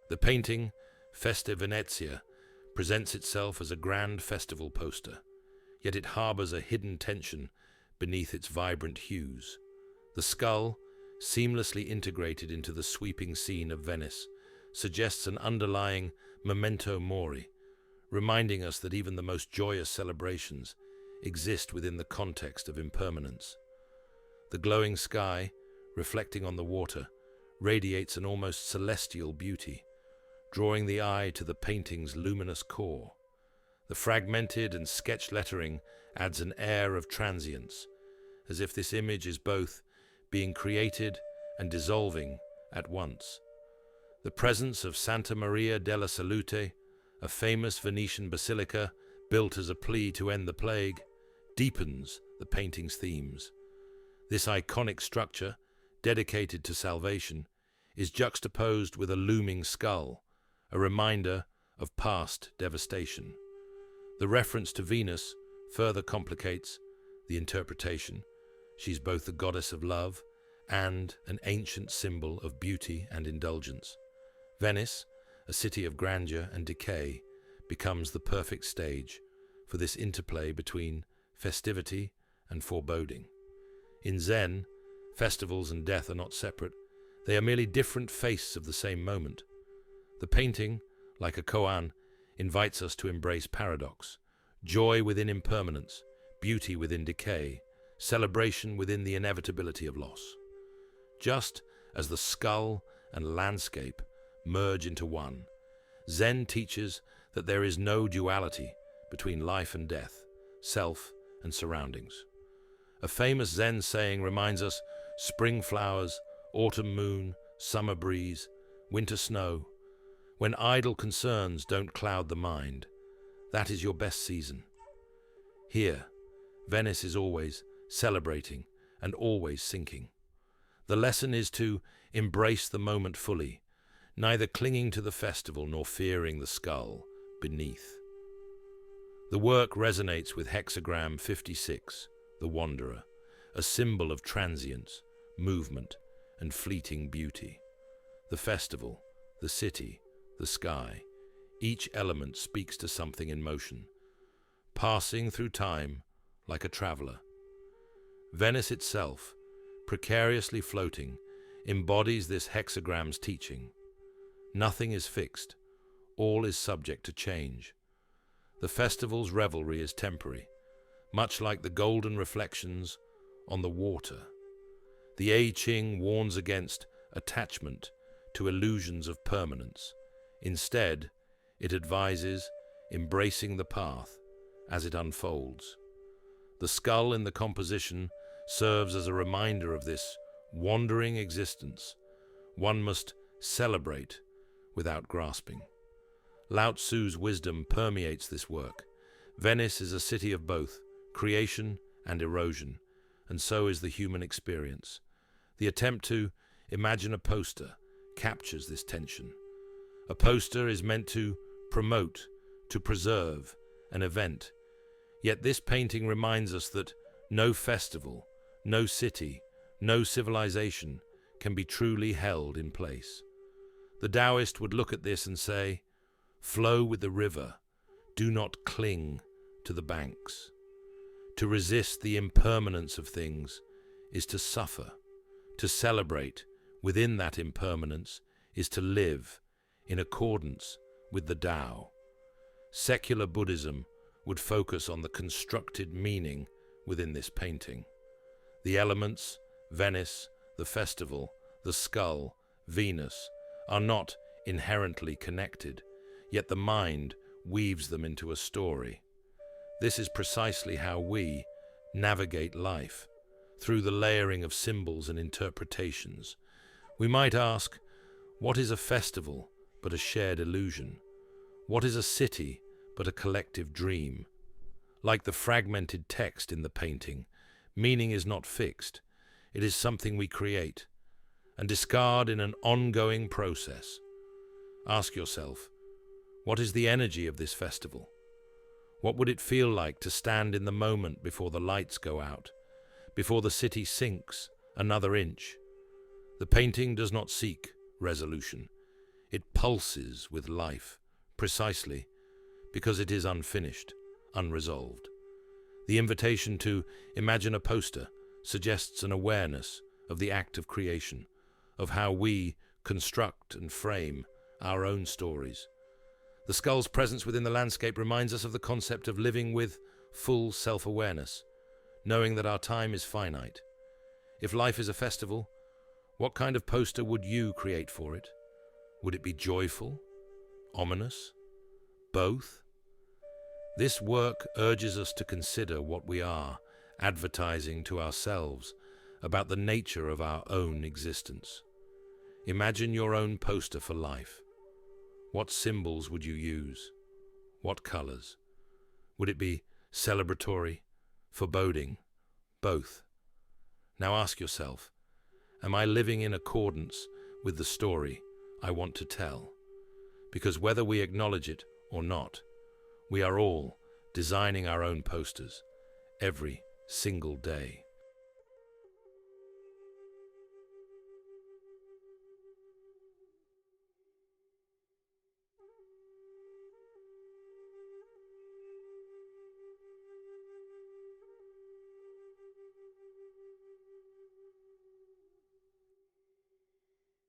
The painting, Feste Venezia, presents itself as a grand festival poster, yet it harbors a hidden tension beneath its vibrant hues. The skull, seamlessly integrated into the sweeping scene of Venice, suggests an underlying memento mori, reminding us that even the most joyous celebrations exist within the context of impermanence. The glowing sky, reflecting on the water, radiates an almost celestial beauty, drawing the eye to the painting's luminous core. The fragmented and sketched lettering adds an air of transience, as if this image is both being created and dissolving at once. The presence of Santa Maria della Salute, a famous Venetian basilica built as a plea to end the plague, deepens the painting's themes. This iconic structure, dedicated to salvation, is juxtaposed with a looming skull, a reminder of past devastation. The reference to Venus further complicates the interpretation. She's both the goddess of love and an ancient symbol of beauty and indulgence. Venice, a city of grandeur and decay, becomes the perfect stage for this interplay between festivity and foreboding. In Zen, festivals and death are not separate. They are merely different faces of the same moment. The painting, like a koan, invites us to embrace paradox, joy within impermanence, beauty within decay, celebration within the inevitability of loss. Just as the skull and landscape merge into one, Zen teaches that there is no duality between life and death, self and surroundings. A famous Zen saying reminds us: spring flowers, autumn moon, summer breeze, winter snow. When idle concerns don't cloud the mind, that is your best season. Here, Venice is always celebrating and always sinking. The lesson is to embrace the moment fully, neither clinging to the festival nor fearing the skull beneath. The work resonates with hexagram 56, the Wanderer, a symbol of transience, movement, and fleeting beauty. The festival, the city, the sky, each element speaks to something in motion, passing through time like a traveler. Venice itself, precariously floating, embodies this hexagram's teaching. Nothing is fixed, all is subject to change. The festival's revelry is temporary, much like the golden reflections on the water. The I Ching warns against attachment to illusions of permanence. Instead, it advises embracing the path as it unfolds. The skull in the composition serves as a reminder of this wandering existence. One must celebrate without grasping. Lao Tzu's wisdom permeates this work. Venice is a city of both creation and erosion, and so is the human experience. The attempt to imagine a poster captures this tension. A poster is meant to promote, to preserve an event. Yet this painting reminds us that no festival, no city, no civilization can be truly held in place. The Taoist would look at this and say, "Flow with the river, do not cling to the banks." To resist the impermanence of things is to suffer. To celebrate within that impermanence is to live in accordance with the Tao. Secular Buddhism would focus on the constructed meaning within this painting. The elements, Venice, the festival, the skull, Venus, are not inherently connected, yet the mind weaves them into a story. This is precisely how we navigate life, through the layering of symbols and interpretations. We might ask, what is a festival but a shared illusion? What is a city but a collective dream? Like the fragmented text in the painting, meaning is not fixed. It is something we create and discard in an ongoing process. Ask yourself, what is the energy of this festival? What would it feel like to stand in the moment before the lights go out, before the city sinks another inch? The painting does not seek resolution. It pulses with life, precisely because it is unfinished, unresolved. The invitation to imagine a poster suggests an awareness of the act of creation, of how we construct and frame our own stories. The skull's presence within the landscape reminds us of the concept of living with full self-awareness, knowing that our time is finite. If life is a festival, what kind of poster would you create for it? Would it be joyful? Ominous? Both? This work urges us to consider what we are advertising to ourselves about the nature of our own existence. Imagine your own poster for life. What symbols would you use? What colors? Would it be celebratory, foreboding? Both. Now ask yourself, am I living in accordance with the story I want to tell? Because whether we acknowledge it or not, we are all designing our own posters every single day.